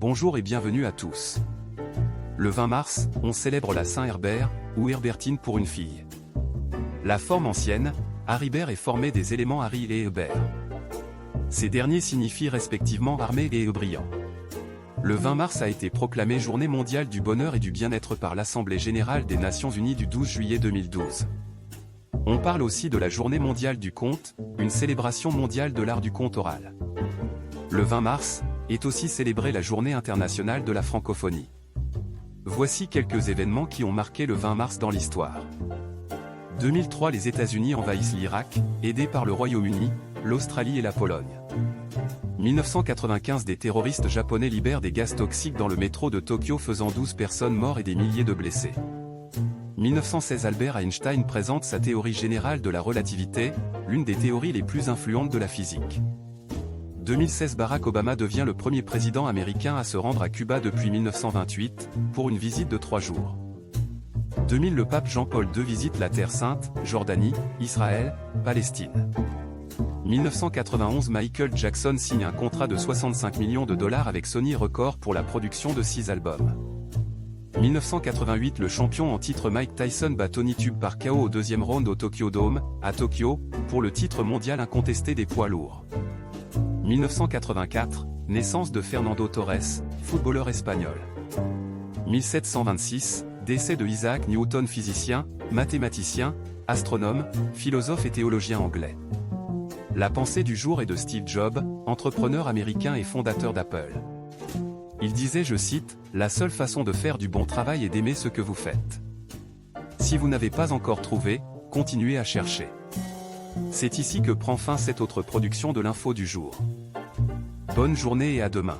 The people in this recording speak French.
Bonjour et bienvenue à tous. Le 20 mars, on célèbre la Saint-Herbert, ou Herbertine pour une fille. La forme ancienne, Haribert est formée des éléments Hari et Hebert. Ces derniers signifient respectivement armé et brillant. Le 20 mars a été proclamé Journée mondiale du bonheur et du bien-être par l'Assemblée générale des Nations unies du 12 juillet 2012. On parle aussi de la Journée mondiale du conte, une célébration mondiale de l'art du conte oral. Le 20 mars est aussi célébrée la Journée internationale de la francophonie. Voici quelques événements qui ont marqué le 20 mars dans l'histoire. 2003, les États-Unis envahissent l'Irak, aidés par le Royaume-Uni, l'Australie et la Pologne. 1995, des terroristes japonais libèrent des gaz toxiques dans le métro de Tokyo faisant 12 personnes mortes et des milliers de blessés. 1916, Albert Einstein présente sa théorie générale de la relativité, l'une des théories les plus influentes de la physique. 2016, Barack Obama devient le premier président américain à se rendre à Cuba depuis 1928, pour une visite de 3 jours. 2000, le pape Jean-Paul II visite la Terre Sainte, Jordanie, Israël, Palestine. 1991, Michael Jackson signe un contrat de 65 millions de dollars avec Sony Records pour la production de 6 albums. 1988, le champion en titre Mike Tyson bat Tony Tube par KO au deuxième round au Tokyo Dome, à Tokyo, pour le titre mondial incontesté des poids lourds. 1984, naissance de Fernando Torres, footballeur espagnol. 1726, décès de Isaac Newton, physicien, mathématicien, astronome, philosophe et théologien anglais. La pensée du jour est de Steve Jobs, entrepreneur américain et fondateur d'Apple. Il disait, je cite, « La seule façon de faire du bon travail est d'aimer ce que vous faites. Si vous n'avez pas encore trouvé, continuez à chercher. » C'est ici que prend fin cette autre production de l'info du jour. Bonne journée et à demain.